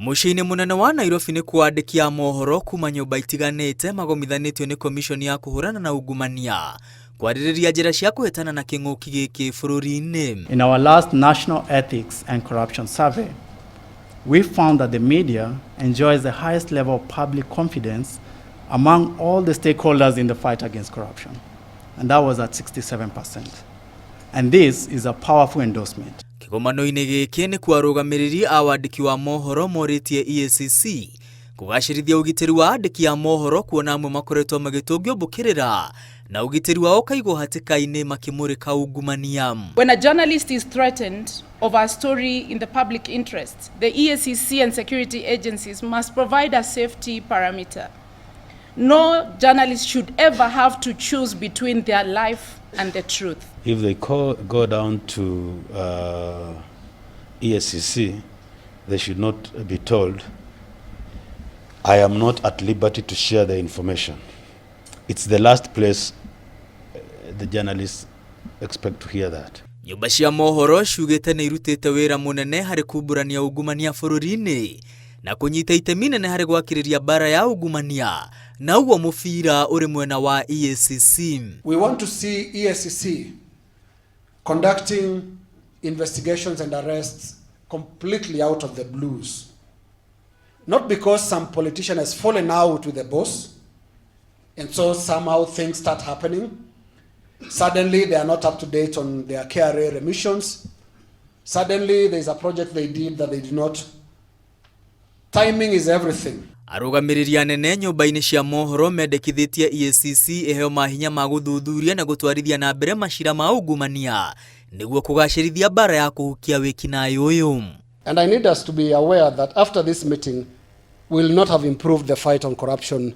Muciini munene wa Nairobi ni andĩki a mohoro kuma nyũmba itiganĩte magomithanĩtio ni komishoni ya kũhũrana na ungumania kwarĩrĩria njĩra cia kũhĩtana na kĩng'ũki gĩkĩ bũrũri-inĩ. In our last National Ethics and Corruption Survey, we found that the media enjoys the highest level of public confidence among all the stakeholders in the fight against corruption, and that was at 67%. And this is a powerful endorsement. Kĩgomano-inĩ gĩkĩ nĩ kwarũgamĩrĩri a wandĩki wa mohoro morĩtie EACC kũgacĩrithia ũgitĩri wa andĩki a mohoro kuona amwe makoretwo magĩtũngio mbũkĩrĩra na ũgitĩri wao kaigwo hatĩka-inĩ makĩmũrĩka ungumania. When a journalist is threatened over a story in the public interest, the EACC and security agencies must provide a safety parameter. No journalist should ever have to choose between their life and the truth. If they go down to EACC, they should not be told, I am not at liberty to share the information. It's the last place the journalists expect to hear that. Nyũmba cia mohoro ciugĩte nĩ irutĩte wĩra mũnene harĩ kumbũrania ungumania bũrũri-inĩ na kũnyita itemi nene harĩ gwakĩrĩria bara ya ungumania na ũguo mũbira ũrĩ mwena wa EACC. We want to see EACC conducting investigations and arrests completely out of the blues. Not because some politician has fallen out with the boss and so somehow things start happening. Suddenly they are not up to date on their KRA remissions. Suddenly there is a project they did that they did not. Timing is everything. Arũgamĩrĩri anene nyũmba-inĩ cia mohoro mendekithĩtie EACC iheo mahinya ma gũthuthuria na gũtwarithia na mbere macira ma ungumania nĩguo kũgacĩrithia bara ya kũhukia wĩkinaĩ ũyũ. And I need us to be aware that after this meeting we will not have improved the fight on corruption,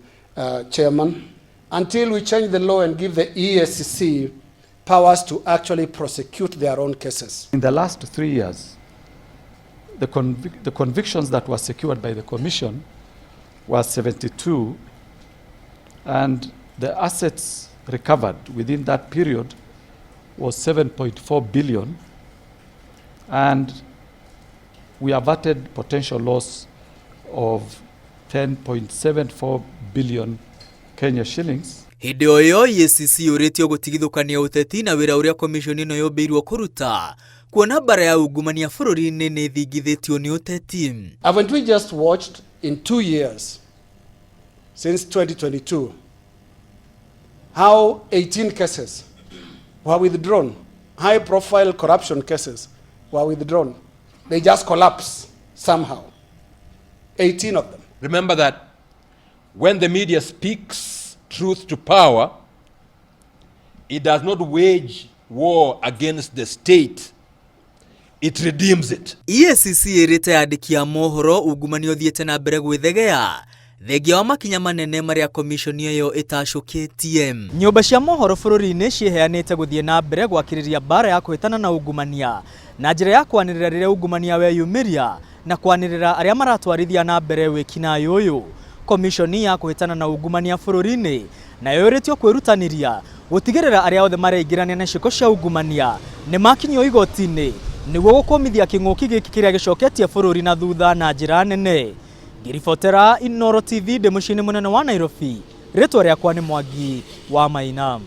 Chairman, until we change the law and give the EACC powers to actually prosecute their own cases. In the last 3 years, the convictions that were secured by the Commission were 72, and the assets recovered within that period was 7.4 billion, and we averted potential loss of 10.74 billion Kenya shillings. Hĩndĩ o ĩyo EACC yũrĩtio gũtigithũkania ũteti na wĩra ũrĩa komishoni ĩno yũmbĩirwo kũruta kuona bara ya ungumania bũrũri-inĩ nĩ thingithĩtio nĩ ũteti. Haven't we just watched in 2 years since 2022 how 18 cases were withdrawn? High profile corruption cases were withdrawn. They just collapse somehow. 18 of them. Remember that when the media speaks truth to power, it does not wage war against the state. It redeems it. EACC ĩrĩte andĩki a mohoro ungumania ũthiĩte na mbere gwĩthegea thengia wa makinya manene marĩa komishoni ĩyo ĩtacũkĩtie. Nyũmba cia mohoro bũrũri-inĩ ciĩheanĩte gũthiĩ na mbere gwakĩrĩria bara ya kũhĩtana na ungumania na njĩra ya kwanĩrĩra rĩrĩa ungumania weyumĩria na kwanĩrĩra arĩa maratwarithia na mbere wĩkinaĩ ũyũ. Komishoni ya kũhĩtana na ungumania bũrũri-inĩ nayo ĩrĩtio kwĩrutanĩria gũtigĩrĩra arĩa othe mareingĩrania na ciĩko cia ungumania nĩ makinyio igoti-inĩ nĩguo gũkũmithia kĩng'ũki gĩkĩ kĩrĩa gĩcoketie bũrũri na thutha na njĩra nene. Ngĩribotera Inooro TV ndĩ mũciĩ-inĩ mũnene wa Nairobi, rĩtwa rĩakwa nĩ Mwangi wa Maina.